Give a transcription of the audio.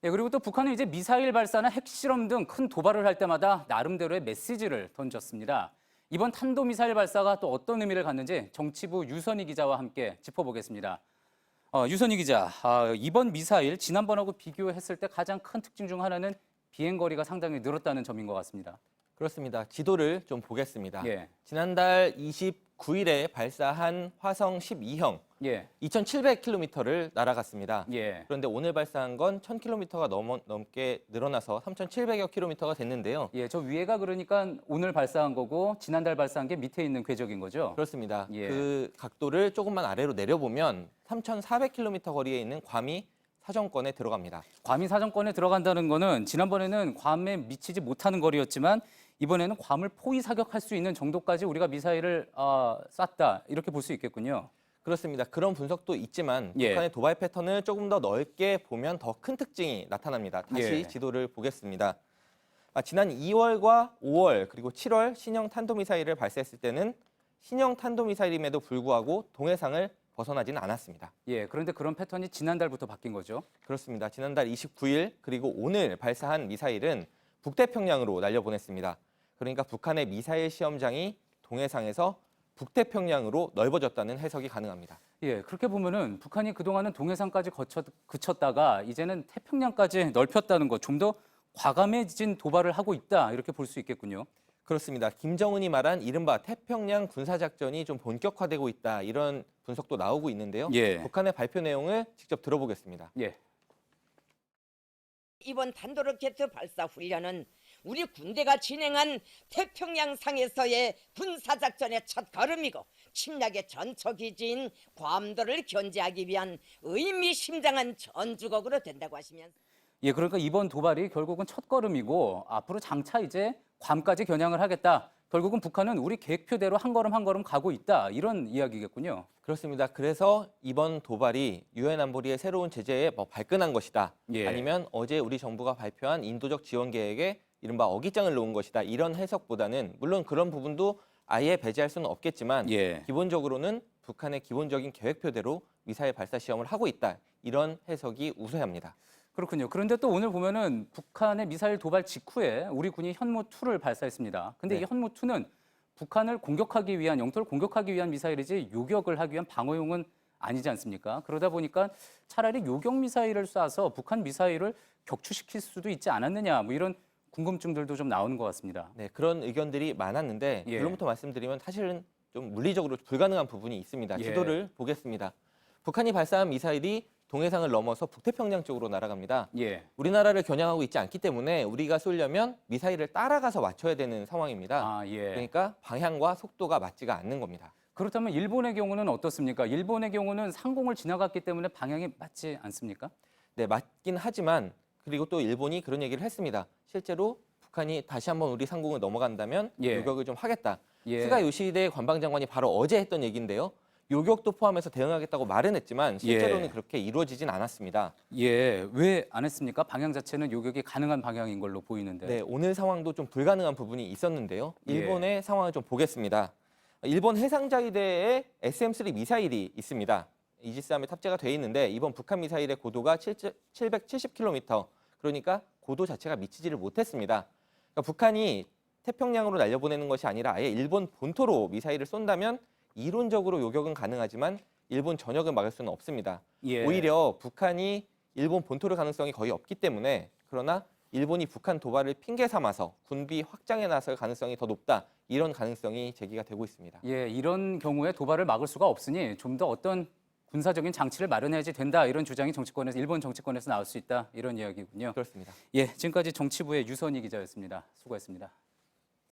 예, 그리고 또 북한은 이제 미사일 발사나 핵실험 등 큰 도발을 할 때마다 나름대로의 메시지를 던졌습니다. 이번 탄도미사일 발사가 또 어떤 의미를 갖는지 정치부 유선희 기자와 함께 짚어보겠습니다. 유선희 기자, 이번 미사일 지난번하고 비교했을 때 가장 큰 특징 중 하나는 비행거리가 상당히 늘었다는 점인 것 같습니다. 그렇습니다. 지도를 좀 보겠습니다. 예. 지난달 29일에 발사한 화성 12형 예. 2,700km를 날아갔습니다. 예. 그런데 오늘 발사한 건 1,000km가 넘게 늘어나서 3,700여 km가 됐는데요. 예, 저 위에가 그러니까 오늘 발사한 거고 지난달 발사한 게 밑에 있는 궤적인 거죠? 그렇습니다. 예. 그 각도를 조금만 아래로 내려보면 3,400km 거리에 있는 괌이 사정권에 들어갑니다. 괌이 사정권에 들어간다는 거는 지난번에는 괌에 미치지 못하는 거리였지만 이번에는 괌을 포위 사격할 수 있는 정도까지 우리가 미사일을 쐈다 이렇게 볼 수 있겠군요. 그렇습니다. 그런 분석도 있지만 예. 북한의 도발 패턴을 조금 더 넓게 보면 더 큰 특징이 나타납니다. 다시 예. 지도를 보겠습니다. 지난 2월과 5월 그리고 7월 신형 탄도미사일을 발사했을 때는 신형 탄도미사일임에도 불구하고 동해상을 벗어나지는 않았습니다. 예, 그런데 그런 패턴이 지난달부터 바뀐 거죠. 그렇습니다. 지난달 29일 그리고 오늘 발사한 미사일은 북태평양으로 날려보냈습니다. 그러니까 북한의 미사일 시험장이 동해상에서 북태평양으로 넓어졌다는 해석이 가능합니다. 예, 그렇게 보면은 북한이 그동안은 동해상까지 그쳤다가 이제는 태평양까지 넓혔다는 것, 좀 더 과감해진 도발을 하고 있다 이렇게 볼 수 있겠군요. 그렇습니다. 김정은이 말한 이른바 태평양 군사작전이 좀 본격화되고 있다 이런 분석도 나오고 있는데요. 예. 북한의 발표 내용을 직접 들어보겠습니다. 예. 이번 탄도로켓 발사 훈련은 우리 군대가 진행한 태평양상에서의 군사작전의 첫 걸음이고 침략의 전초기지인 괌도를 견제하기 위한 의미심장한 전주곡으로 된다고 하시면 예, 그러니까 이번 도발이 결국은 첫걸음이고 앞으로 장차 이제 괌까지 겨냥을 하겠다. 결국은 북한은 우리 계획표대로 한 걸음 한 걸음 가고 있다. 이런 이야기겠군요. 그렇습니다. 그래서 이번 도발이 유엔 안보리의 새로운 제재에 발끈한 것이다. 예. 아니면 어제 우리 정부가 발표한 인도적 지원 계획에 이른바 어깃장을 놓은 것이다. 이런 해석보다는 물론 그런 부분도 아예 배제할 수는 없겠지만 예. 기본적으로는 북한의 기본적인 계획표대로 미사일 발사 시험을 하고 있다. 이런 해석이 우세합니다. 그렇군요. 그런데 또 오늘 보면은 북한의 미사일 도발 직후에 우리 군이 현무2를 발사했습니다. 근데 네. 이 현무2는 북한을 공격하기 위한, 영토를 공격하기 위한 미사일이지 요격을 하기 위한 방어용은 아니지 않습니까? 그러다 보니까 차라리 요격 미사일을 쏴서 북한 미사일을 격추시킬 수도 있지 않았느냐, 뭐 이런 궁금증들도 좀 나오는 것 같습니다. 네, 그런 의견들이 많았는데 예. 결론부터 말씀드리면 사실은 좀 물리적으로 불가능한 부분이 있습니다. 예. 지도를 보겠습니다. 북한이 발사한 미사일이 동해상을 넘어서 북태평양 쪽으로 날아갑니다. 예. 우리나라를 겨냥하고 있지 않기 때문에 우리가 쏘려면 미사일을 따라가서 맞춰야 되는 상황입니다. 예. 그러니까 방향과 속도가 맞지가 않는 겁니다. 그렇다면 일본의 경우는 어떻습니까? 일본의 경우는 상공을 지나갔기 때문에 방향이 맞지 않습니까? 네, 맞긴 하지만 그리고 또 일본이 그런 얘기를 했습니다. 실제로 북한이 다시 한번 우리 상공을 넘어간다면 예. 요격을 좀 하겠다. 예. 스가 요시히데 관방장관이 바로 어제 했던 얘기인데요. 요격도 포함해서 대응하겠다고 말은 했지만 실제로는 예. 그렇게 이루어지진 않았습니다. 예, 왜 안 했습니까? 방향 자체는 요격이 가능한 방향인 걸로 보이는데. 네, 오늘 상황도 좀 불가능한 부분이 있었는데요. 예. 일본의 상황을 좀 보겠습니다. 일본 해상자위대에 SM-3 미사일이 있습니다. 이지스함에 탑재가 돼 있는데 이번 북한 미사일의 고도가 770km, 그러니까 고도 자체가 미치지를 못했습니다. 그러니까 북한이 태평양으로 날려보내는 것이 아니라 아예 일본 본토로 미사일을 쏜다면 이론적으로 요격은 가능하지만 일본 전역을 막을 수는 없습니다. 예. 오히려 북한이 일본 본토를 가능성이 거의 없기 때문에, 그러나 일본이 북한 도발을 핑계 삼아서 군비 확장에 나설 가능성이 더 높다. 이런 가능성이 제기가 되고 있습니다. 예, 이런 경우에 도발을 막을 수가 없으니 좀 더 어떤 군사적인 장치를 마련해야지 된다. 이런 주장이 정치권에서 일본 정치권에서 나올 수 있다. 이런 이야기군요. 그렇습니다. 예, 지금까지 정치부의 유선희 기자였습니다. 수고했습니다.